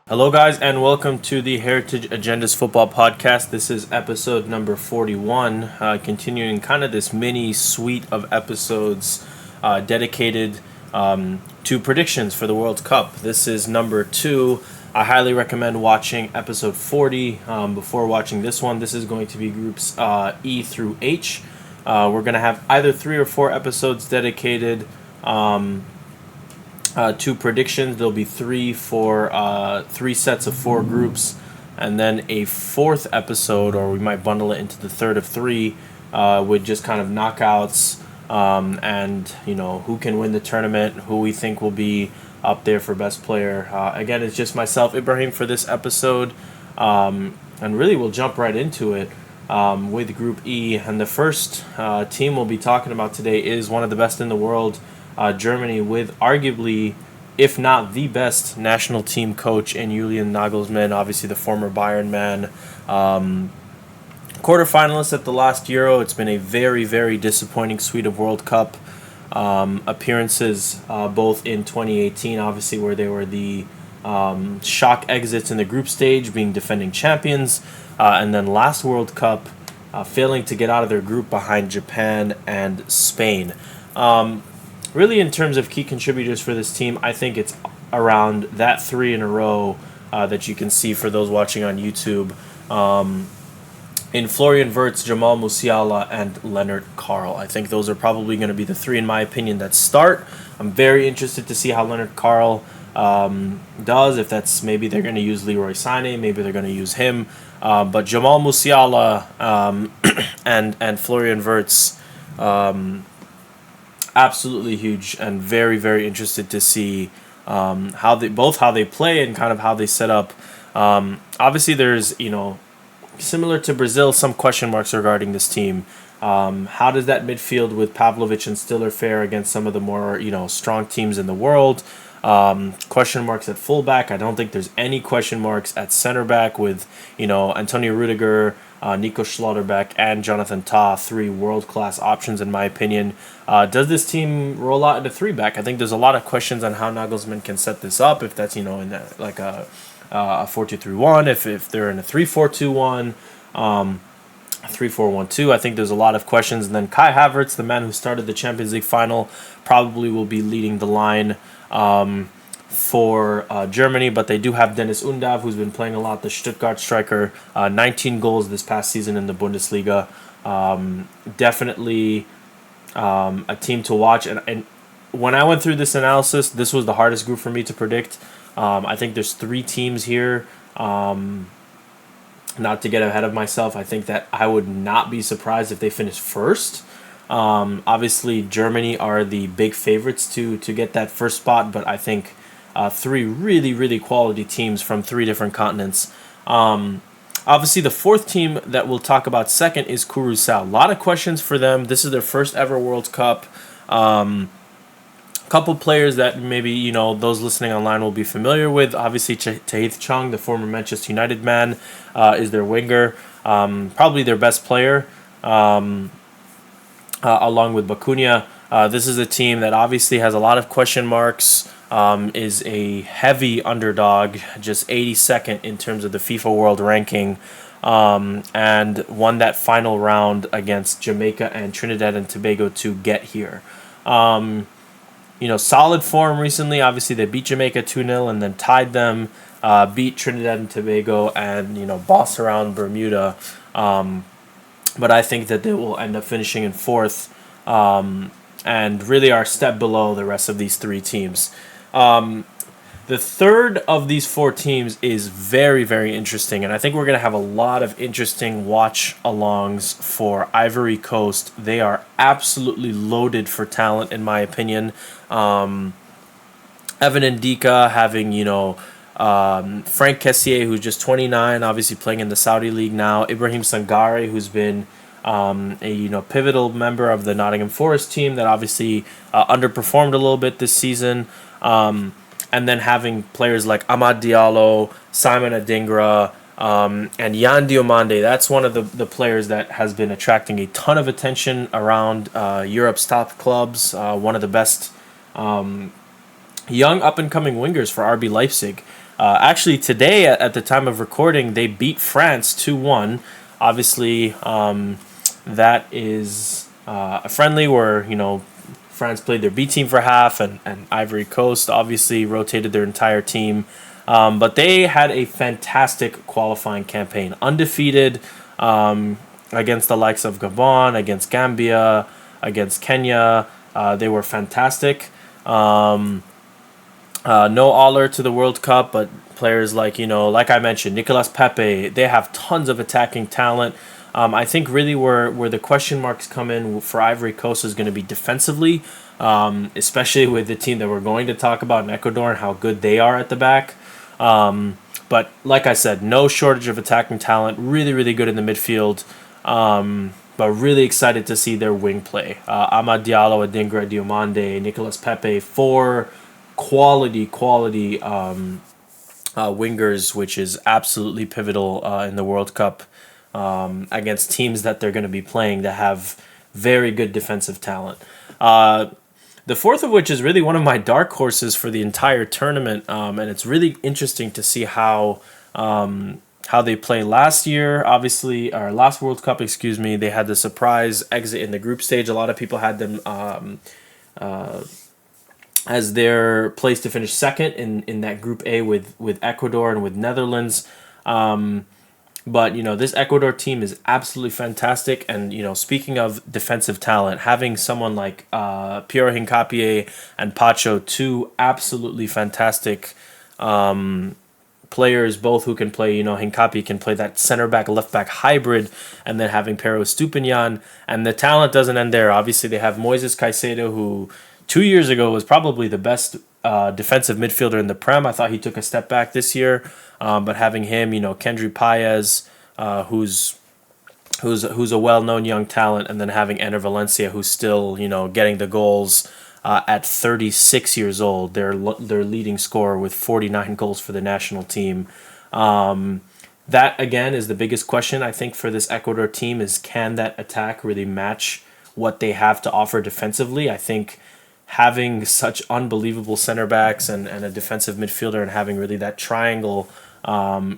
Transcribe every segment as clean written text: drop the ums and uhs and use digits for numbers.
Hello, guys, and welcome to the Heritage Agendas Football Podcast. This is episode number 41, continuing kind of this mini suite of episodes dedicated to predictions for the World Cup. This is number 2. I highly recommend watching episode 40 before watching this one. This is going to be groups E through H. We're going to have either 3 or 4 episodes dedicated two predictions. There'll be three sets of 4 groups, and then a 4th episode, or we might bundle it into the 3rd of 3, with just kind of knockouts, and who can win the tournament, who we think will be up there for best player. Again, it's just myself, Ibrahim, for this episode, and really we'll jump right into it with Group E. And the first team we'll be talking about today is one of the best in the world. Germany, with arguably, if not the best national team coach in Julian Nagelsmann, obviously the former Bayern man. Quarterfinalists at the last Euro. It's been a very, very disappointing suite of World Cup appearances, both in 2018, obviously, where they were the shock exits in the group stage, being defending champions, and then last World Cup, failing to get out of their group behind Japan and Spain. Really, in terms of key contributors for this team, I think it's around that 3 in a row that you can see for those watching on YouTube. In Florian Wirtz, Jamal Musiala, and Leonard Carl. I think those are probably going to be the 3, in my opinion, that start. I'm very interested to see how Leonard Carl does. If that's, maybe they're going to use Leroy Sané, maybe they're going to use him. But Jamal Musiala and Florian Wirtz, absolutely huge, and very, very interested to see how they play and kind of how they set up. Obviously, there's similar to Brazil, some question marks regarding this team. How does that midfield with Pavlovic and Stiller fare against some of the more strong teams in the world? Question marks at fullback. I don't think there's any question marks at center back with Antonio Rudiger, Nico Schlotterbeck, and Jonathan Tah, 3 world-class options in my opinion. Does this team roll out into 3-back? I think there's a lot of questions on how Nagelsmann can set this up, if that's in a 4-2-3-1, if they're in a 3-4-2-1, 3-4-1-2. I think there's a lot of questions. And then Kai Havertz, the man who started the Champions League final, probably will be leading the line for Germany, but they do have Dennis Undav, who's been playing a lot, the Stuttgart striker, 19 goals this past season in the Bundesliga. Definitely a team to watch. And when I went through this analysis, this was the hardest group for me to predict. I think there's 3 teams here. Not to get ahead of myself, I think that I would not be surprised if they finish first. Obviously, Germany are the big favorites to get that first spot, but I think 3 really, really quality teams from 3 different continents. Obviously, the 4th team that we'll talk about second is Curaçao. A lot of questions for them. This is their first ever World Cup. Couple players that maybe those listening online will be familiar with. Obviously, Tahith Chong, the former Manchester United man, is their winger. Probably their best player. Along with Bakunia. This is a team that obviously has a lot of question marks, is a heavy underdog, just 82nd in terms of the FIFA World Ranking, and won that final round against Jamaica and Trinidad and Tobago to get here. Solid form recently. Obviously, they beat Jamaica 2-0 and then tied them, beat Trinidad and Tobago, and, boss around Bermuda. But I think that they will end up finishing in 4th, and really are a step below the rest of these 3 teams. The 3rd of these 4 teams is very, very interesting, and I think we're going to have a lot of interesting watch-alongs for Ivory Coast. They are absolutely loaded for talent, in my opinion. Evan Ndika having, Frank Kessié, who's just 29, obviously playing in the Saudi League now. Ibrahim Sangare, who's been a pivotal member of the Nottingham Forest team that obviously underperformed a little bit this season. And then having players like Amad Diallo, Simon Adingra, and Yan Diomande. That's one of the players that has been attracting a ton of attention around Europe's top clubs. One of the best young up-and-coming wingers for RB Leipzig. Actually, today at the time of recording, they beat France 2-1. Obviously, that is a friendly where France played their B team for half, and Ivory Coast obviously rotated their entire team. But they had a fantastic qualifying campaign, undefeated against the likes of Gabon, against Gambia, against Kenya. They were fantastic. No honor to the World Cup, but players like I mentioned, Nicolas Pepe, they have tons of attacking talent. I think really where the question marks come in for Ivory Coast is going to be defensively, especially with the team that we're going to talk about in Ecuador and how good they are at the back. But like I said, no shortage of attacking talent. Really, really good in the midfield. But really excited to see their wing play. Amad Diallo, Adingra Diomande, Nicolas Pepe, four quality wingers, which is absolutely pivotal in the World Cup against teams that they're going to be playing that have very good defensive talent. The fourth of which is really one of my dark horses for the entire tournament, and it's really interesting to see how they play last year. Obviously, or last World Cup, excuse me, they had the surprise exit in the group stage. A lot of people had them as their place to finish second in that Group A with Ecuador and with Netherlands. But this Ecuador team is absolutely fantastic. And speaking of defensive talent, having someone like Pierre Hincapié and Pacho, two absolutely fantastic players, both who can play. Hincapié can play that center back left back hybrid, and then having Pero Stupinian, and the talent doesn't end there. Obviously, they have Moises Caicedo, who 2 years ago was probably the best defensive midfielder in the Prem. I thought he took a step back this year, but having him, Kendry Paez, who's a well-known young talent, and then having Ener Valencia, who's still getting the goals at 36 years old. Their leading scorer with 49 goals for the national team. That again is the biggest question I think for this Ecuador team is, can that attack really match what they have to offer defensively? I think having such unbelievable center backs and a defensive midfielder and having really that triangle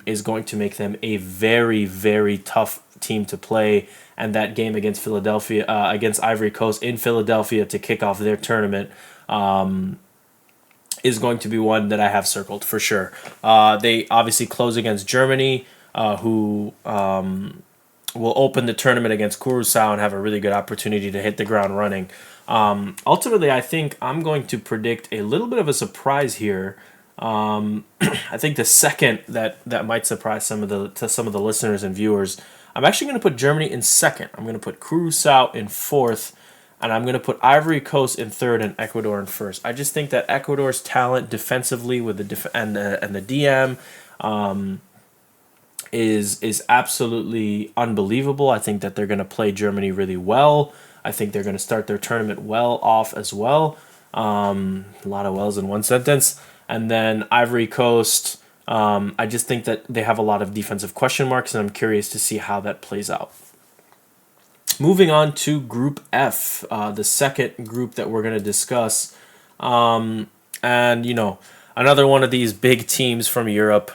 is going to make them a very, very tough team to play. And that game against against Ivory Coast in Philadelphia to kick off their tournament is going to be one that I have circled for sure. They obviously close against Germany, who will open the tournament against Curacao and have a really good opportunity to hit the ground running. Ultimately, I think I'm going to predict a little bit of a surprise here. I think the second that might surprise some of the listeners and viewers. I'm actually going to put Germany in second. I'm going to put Curacao in fourth, and I'm going to put Ivory Coast in third and Ecuador in first. I just think that Ecuador's talent defensively with the and the DM is absolutely unbelievable. I think that they're going to play Germany really well. I think they're going to start their tournament well off as well. A lot of wells in one sentence. And then Ivory Coast, I just think that they have a lot of defensive question marks, and I'm curious to see how that plays out. Moving on to Group F, the second group that we're going to discuss. And, another one of these big teams from Europe.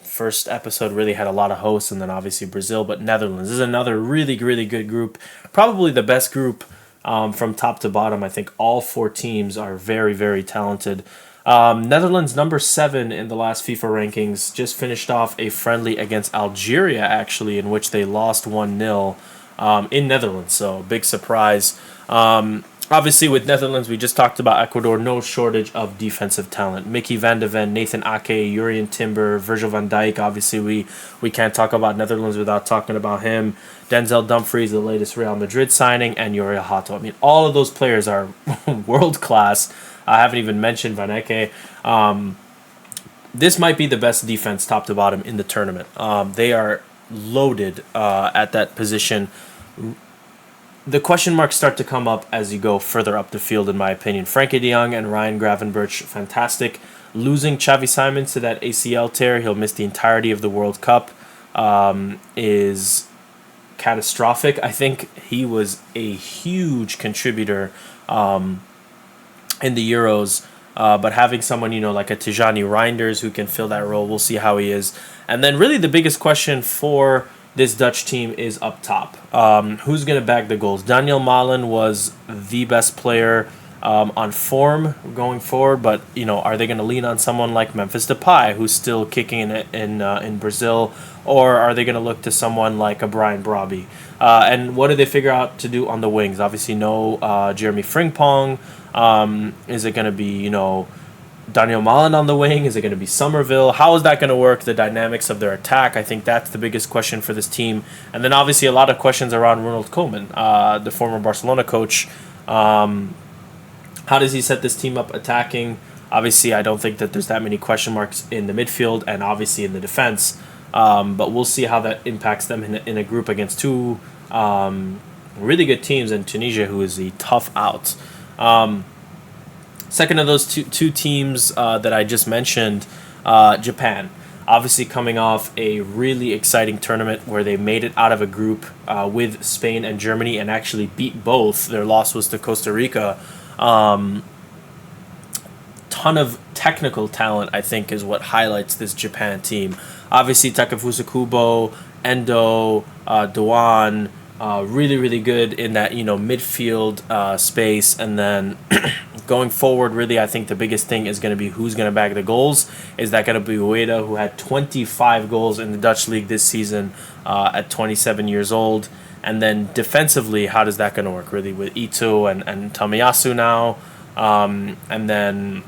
First episode really had a lot of hosts, and then obviously Brazil, but Netherlands. This is another really, really good group. Probably the best group from top to bottom. I think all four teams are very, very talented. Netherlands, number 7 in the last FIFA rankings, just finished off a friendly against Algeria, actually, in which they lost 1-0 in Netherlands. So, big surprise. Obviously, with Netherlands, we just talked about Ecuador. No shortage of defensive talent. Mickey van de Ven, Nathan Ake, Jurien Timber, Virgil van Dijk. Obviously, we can't talk about Netherlands without talking about him. Denzel Dumfries, the latest Real Madrid signing, and Uriel Hato. I mean, all of those players are world class. I haven't even mentioned Van Eke. This might be the best defense top to bottom in the tournament. They are loaded at that position. The question marks start to come up as you go further up the field, in my opinion. Frankie de Jong and Ryan Gravenberch, fantastic. Losing Xavi Simons to that ACL tear, he'll miss the entirety of the World Cup, is catastrophic. I think he was a huge contributor in the Euros. But having someone, like a Tijani Reinders who can fill that role, we'll see how he is. And then really the biggest question for this Dutch team is up top. Who's going to bag the goals? Daniel Malen was the best player on form going forward, but are they going to lean on someone like Memphis Depay, who's still kicking in Brazil, or are they going to look to someone like a Brian Brobby? And what do they figure out to do on the wings? Obviously, no Jeremy Frimpong. Is it going to be Daniel Malen on the wing? Is it going to be Somerville? How is that going to work? The dynamics of their attack, I think that's the biggest question for this team. And then obviously a lot of questions around Ronald Koeman, the former Barcelona coach. How does he set this team up attacking? Obviously, I don't think that there's that many question marks in the midfield and obviously in the defense. But we'll see how that impacts them in a group against two really good teams in Tunisia, who is a tough out. Second of those two teams that I just mentioned, Japan. Obviously coming off a really exciting tournament where they made it out of a group with Spain and Germany and actually beat both. Their loss was to Costa Rica. Ton of technical talent, I think, is what highlights this Japan team. Obviously, Takefusa Kubo, Endo, Dewan, really, really good in that midfield space. And then going forward, really, I think the biggest thing is going to be who's going to bag the goals. Is that going to be Ueda, who had 25 goals in the Dutch league this season at 27 years old? And then defensively, how does that going to work, really, with Ito and Tamayasu now? And then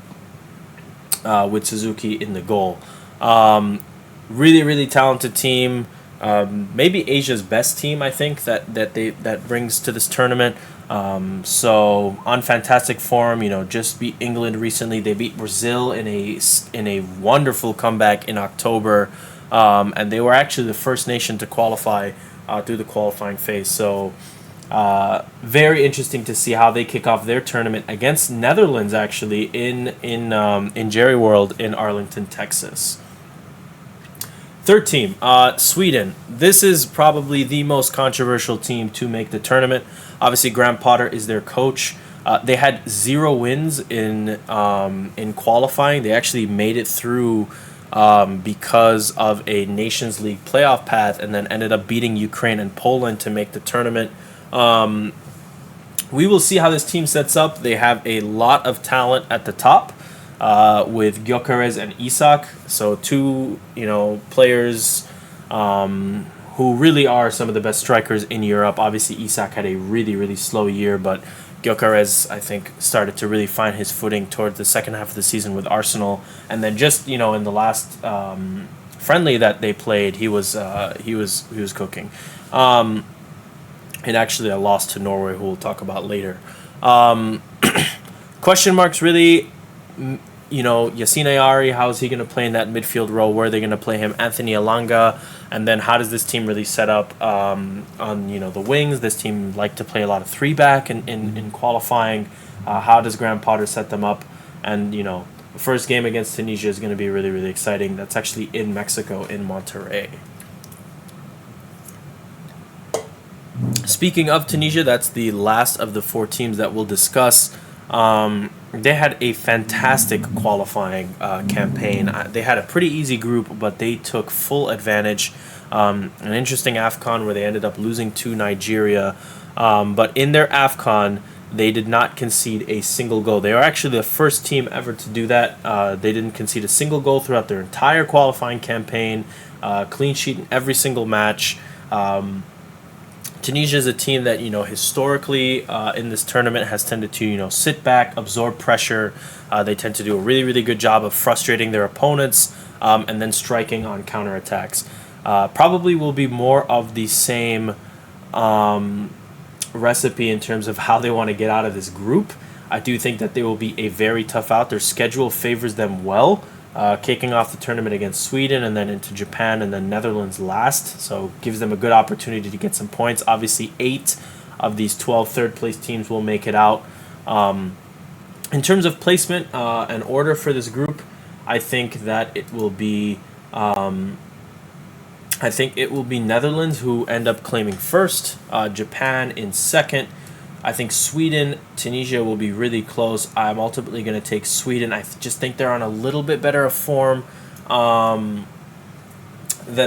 with Suzuki in the goal. Really, really talented team. Maybe Asia's best team, I think, that brings to this tournament. So on fantastic form, just beat England recently. They beat Brazil in a wonderful comeback in October, and they were actually the first nation to qualify through the qualifying phase. So very interesting to see how they kick off their tournament against Netherlands, actually in Jerry World in Arlington, Texas. Third team, Sweden. This is probably the most controversial team to make the tournament. Obviously, Graham Potter is their coach. They had 0 wins in qualifying. They actually made it through because of a Nations League playoff path, and then ended up beating Ukraine and Poland to make the tournament. We will see how this team sets up. They have a lot of talent at the top. With Gyökeres and Isak, so two players who really are some of the best strikers in Europe. Obviously, Isak had a really, really slow year, but Gyökeres, I think, started to really find his footing towards the second half of the season with Arsenal, and then just in the last friendly that they played, he was cooking. And actually, a loss to Norway, who we'll talk about later. Question marks really. Yassine Ayari, how is he going to play in that midfield role? Where are they going to play him? Anthony Elanga, and then how does this team really set up on the wings? This team like to play a lot of 3-back in qualifying. How does Graham Potter set them up? And the first game against Tunisia is going to be really, really exciting. That's actually in Mexico, in Monterrey. Speaking of Tunisia, that's the last of the 4 teams that we'll discuss. They had a fantastic qualifying campaign. They had a pretty easy group, but they took full advantage. An interesting AFCON where they ended up losing to Nigeria. But in their AFCON, they did not concede a single goal. They are actually the first team ever to do that. They didn't concede a single goal throughout their entire qualifying campaign. Clean sheet in every single match. Tunisia is a team that historically in this tournament has tended to sit back, absorb pressure. They tend to do a really, really good job of frustrating their opponents and then striking on counterattacks. Probably will be more of the same recipe in terms of how they want to get out of this group. I do think that they will be a very tough out. Their schedule favors them well. Kicking off the tournament against Sweden and then into Japan and then Netherlands last. So gives them a good opportunity to get some points. Obviously, 8 of these 12 third-place teams will make it out. In terms of placement and order for this group, I think that it will be Netherlands who end up claiming first, Japan in second, I think Sweden, Tunisia will be really close. I'm ultimately going to take Sweden. I just think they're on a little bit better of form than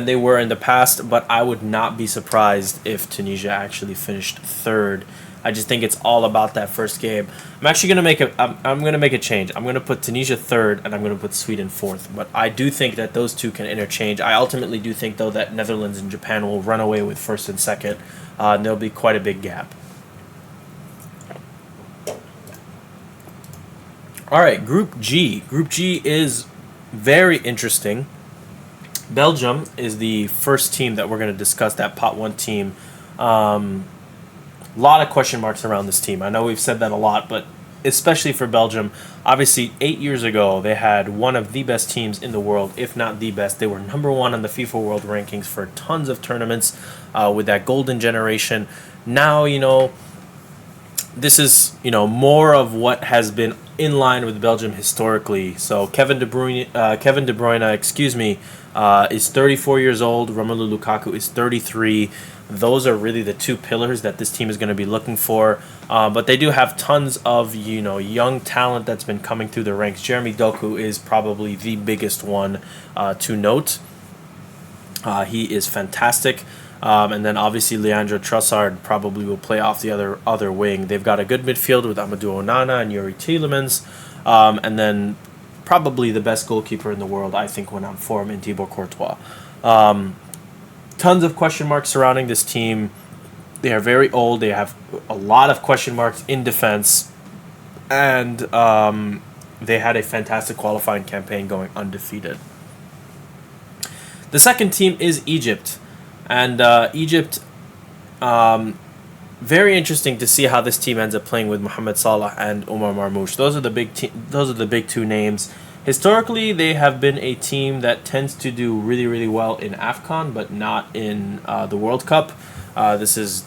they were in the past, but I would not be surprised if Tunisia actually finished third. I just think it's all about that first game. I'm actually gonna make I'm gonna make a change. I'm gonna put Tunisia third, and I'm gonna put Sweden fourth. But I do think that those two can interchange. I ultimately do think though that Netherlands and Japan will run away with first and second. And there'll be quite a big gap. All right, Group G. Group G is very interesting. Belgium is the first team that we're going to discuss, that pot one team. A lot of question marks around this team. I know we've said that a lot, but especially for Belgium, obviously 8 years ago they had one of the best teams in the world, if not the best. They were number one on the FIFA World rankings for tons of tournaments with that golden generation. Now, this is, more of what has been in line with Belgium historically. So Kevin De Bruyne, is 34 years old. Romelu Lukaku is 33. Those are really the two pillars that this team is going to be looking for. But they do have tons of young talent that's been coming through the ranks. Jeremy Doku is probably the biggest one to note. He is fantastic. And then obviously Leandro Trossard probably will play off the other wing. They've got a good midfield with Amadou Onana and Yuri Tielemans. And then probably the best goalkeeper in the world, I think, when on form, in Thibaut Courtois. Tons of question marks surrounding this team. They are very old. They have a lot of question marks in defense. And they had a fantastic qualifying campaign going undefeated. The second team is Egypt. And Egypt, very interesting to see how this team ends up playing with Mohamed Salah and Omar Marmoush. Those are the big two names. Historically, they have been a team that tends to do really, really well in AFCON, but not in the World Cup. This is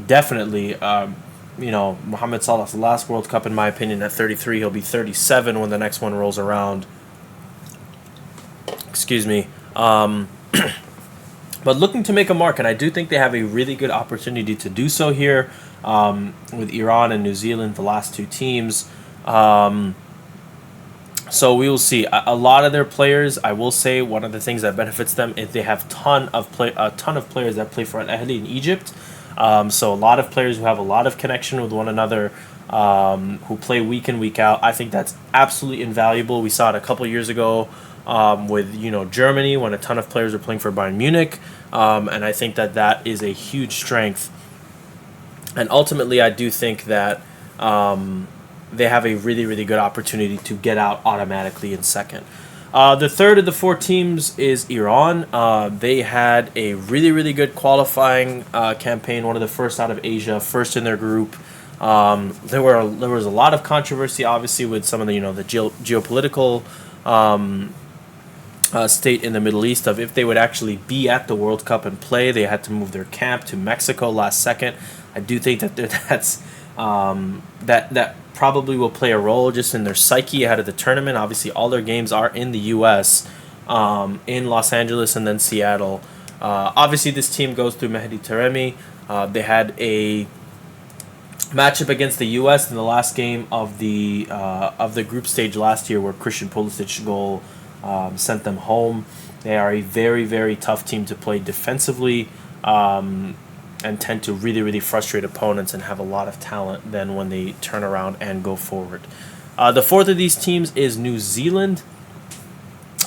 definitely, Mohamed Salah's last World Cup, in my opinion, at 33. He'll be 37 when the next one rolls around. Excuse me. But looking to make a mark, and I do think they have a really good opportunity to do so here with Iran and New Zealand, the last two teams. So we will see. A lot of their players, I will say, one of the things that benefits them is they have a ton of players that play for Al Ahly in Egypt. So a lot of players who have a lot of connection with one another, who play week in, week out. I think that's absolutely invaluable. We saw it a couple years ago with Germany, when a ton of players were playing for Bayern Munich, and I think that is a huge strength. And ultimately, I do think that they have a really, really good opportunity to get out automatically in second. The third of the four teams is Iran. They had a really, really good qualifying campaign, one of the first out of Asia, first in their group. There was a lot of controversy, obviously, with some of the the geopolitical state in the Middle East of if they would actually be at the World Cup and play. They had to move their camp to Mexico last second. I do think that that probably will play a role just in their psyche ahead of the tournament. Obviously, all their games are in the U.S., in Los Angeles and then Seattle. Obviously, this team goes through Mehdi Taremi. They had a matchup against the U.S. in the last game of the group stage last year, where Christian Pulisic's goal sent them home. They are a very, very tough team to play defensively, and tend to really, really frustrate opponents and have a lot of talent then when they turn around and go forward. The fourth of these teams is New Zealand.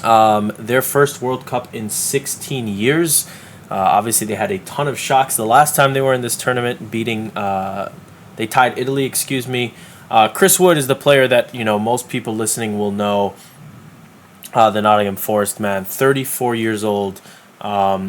Their first World Cup in 16 years. Obviously, they had a ton of shocks the last time they were in this tournament, they tied Italy, Chris Wood is the player that most people listening will know. The Nottingham Forest man, 34 years old.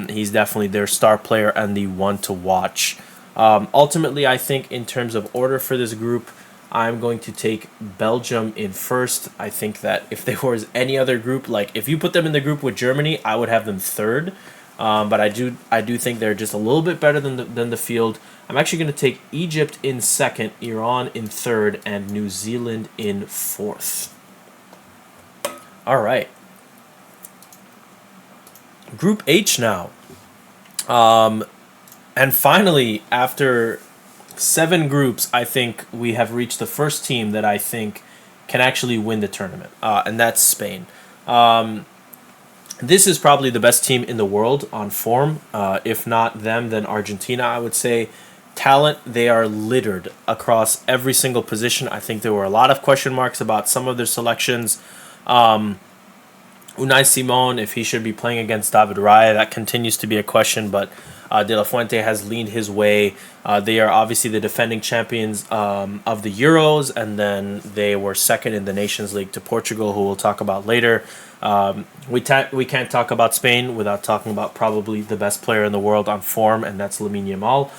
He's definitely their star player and the one to watch. Ultimately, I think in terms of order for this group, I'm going to take Belgium in first. I think that if there was any other group, like if you put them in the group with Germany, I would have them third. But I do think they're just a little bit better than the field. I'm actually going to take Egypt in second, Iran in third, and New Zealand in fourth. All right. Group H now. And finally, after 7 groups, I think we have reached the first team that I think can actually win the tournament, and that's Spain. This is probably the best team in the world on form. If not them, then Argentina, I would say. Talent, they are littered across every single position. I think there were a lot of question marks about some of their selections. Unai Simon, if he should be playing against David Raya, that continues to be a question, but De La Fuente has leaned his way. They are obviously the defending champions of the Euros, and then they were second in the Nations League to Portugal, who we'll talk about later. We can't talk about Spain without talking about probably the best player in the world on form, and that's Lamine Yamal.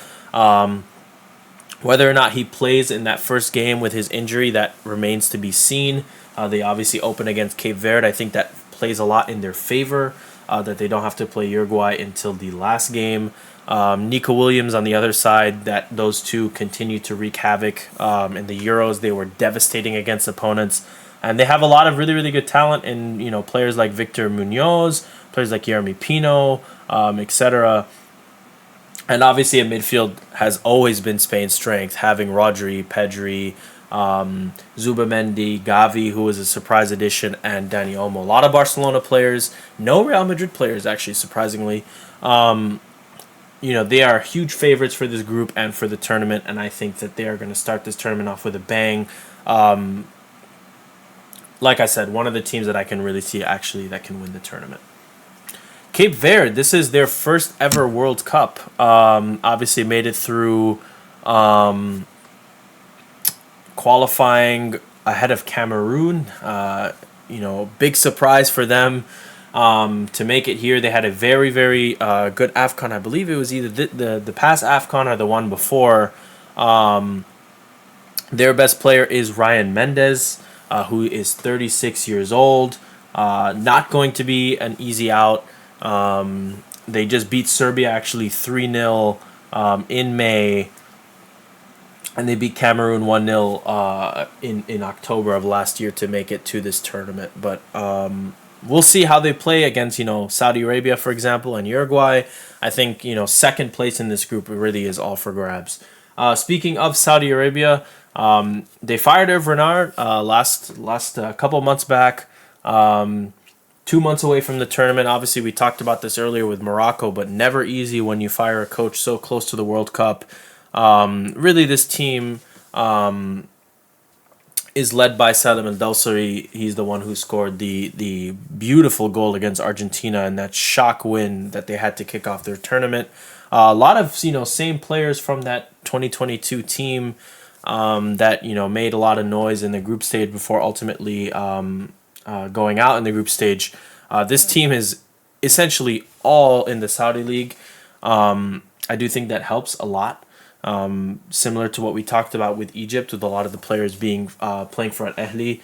Whether or not he plays in that first game with his injury, that remains to be seen. They obviously open against Cape Verde. I think that plays a lot in their favor, that they don't have to play Uruguay until the last game. Nico Williams on the other side, that those two continue to wreak havoc. In the Euros, they were devastating against opponents. And they have a lot of really, really good talent in, players like Victor Munoz, players like Jeremy Pino, etc. And obviously, a midfield has always been Spain's strength, having Rodri, Pedri, Zubamendi, Gavi, who was a surprise addition, and Dani Olmo. A lot of Barcelona players, no Real Madrid players, actually, surprisingly. They are huge favorites for this group and for the tournament, and I think that they are going to start this tournament off with a bang. Like I said, one of the teams that I can really see actually that can win the tournament. Cape Verde, this is their first ever World Cup. Obviously made it through qualifying ahead of Cameroon. Big surprise for them to make it here. They had a very, very good AFCON. I believe it was either the past AFCON or the one before. Their best player is Ryan Mendes, who is 36 years old. Not going to be an easy out. They just beat Serbia actually 3-0 in May, and they beat Cameroon 1-0 in October of last year to make it to this tournament. But we'll see how they play against Saudi Arabia, for example, and Uruguay. I think second place in this group really is all for grabs. Speaking of Saudi Arabia, they fired Hervé Renard last couple months back. 2 months away from the tournament. Obviously, we talked about this earlier with Morocco, but never easy when you fire a coach so close to the World Cup. Really, this team is led by Salem El Dawsari. He's the one who scored the beautiful goal against Argentina and that shock win that they had to kick off their tournament. A lot of same players from that 2022 team that made a lot of noise in the group stage before ultimately going out in the group stage. This team is essentially all in the Saudi League. I do think that helps a lot. Similar to what we talked about with Egypt, with a lot of the players being playing for Al Ahly.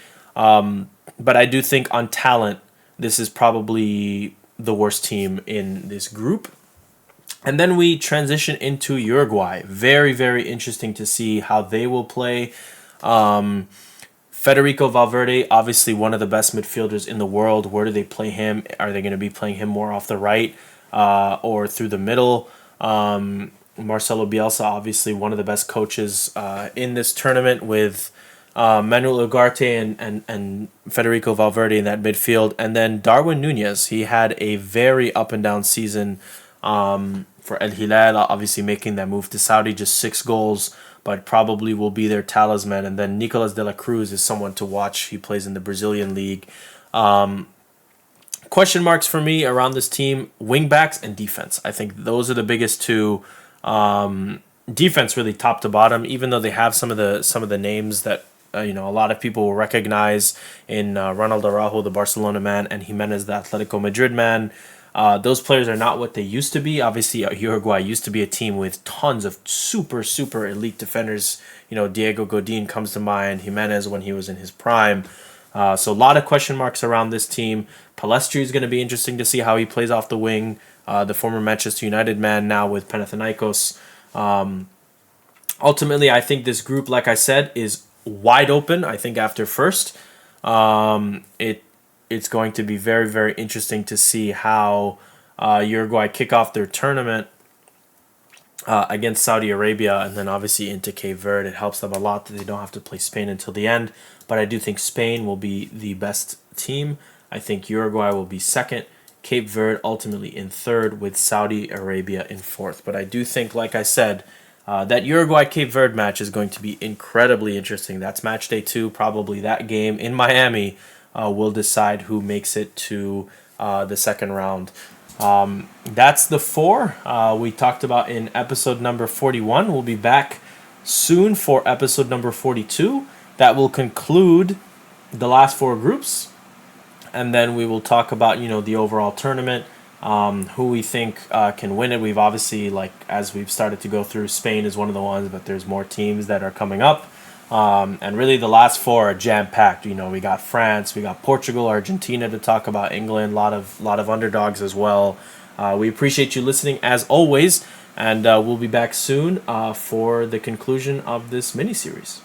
But I do think on talent, this is probably the worst team in this group. And then we transition into Uruguay. Very, very interesting to see how they will play. Federico Valverde, obviously one of the best midfielders in the world. Where do they play him? Are they going to be playing him more off the right or through the middle? Marcelo Bielsa, obviously one of the best coaches in this tournament, with Manuel Ugarte and Federico Valverde in that midfield. And then Darwin Núñez, he had a very up and down season for El Hilal, obviously making that move to Saudi, just 6 goals, but probably will be their talisman. And then Nicolas de la Cruz is someone to watch. He plays in the Brazilian league. Question marks for me around this team: wingbacks and defense. I think those are the biggest two. Defense really top to bottom, even though they have some of the names that a lot of people will recognize in Ronald Araujo, the Barcelona man, and Jimenez, the Atletico Madrid man. Those players are not what they used to be. Obviously, Uruguay used to be a team with tons of super, super elite defenders. Diego Godin comes to mind, Jimenez when he was in his prime. So a lot of question marks around this team. Palestri is going to be interesting to see how he plays off the wing. The former Manchester United man, now with Panathinaikos. Ultimately, I think this group, like I said, is wide open. I think after first, it's going to be very, very interesting to see how Uruguay kick off their tournament. against Saudi Arabia, and then obviously into Cape Verde. It helps them a lot that they don't have to play Spain until the end. But I do think Spain will be the best team. I think Uruguay will be second. Cape Verde ultimately in third, with Saudi Arabia in fourth. But I do think, like I said, that Uruguay Cape Verde match is going to be incredibly interesting. That's match day 2. Probably that game in Miami will decide who makes it to the second round. That's the 4 we talked about in episode number 41. We'll be back soon for episode number 42. That will conclude the last 4 groups, and then we will talk about the overall tournament, who we think can win it. We've obviously, like, as we've started to go through, Spain is one of the ones, but there's more teams that are coming up. And really the last 4 are jam-packed. We got France, we got Portugal, Argentina to talk about, England, lot of underdogs as well. We appreciate you listening as always, and we'll be back soon for the conclusion of this mini-series.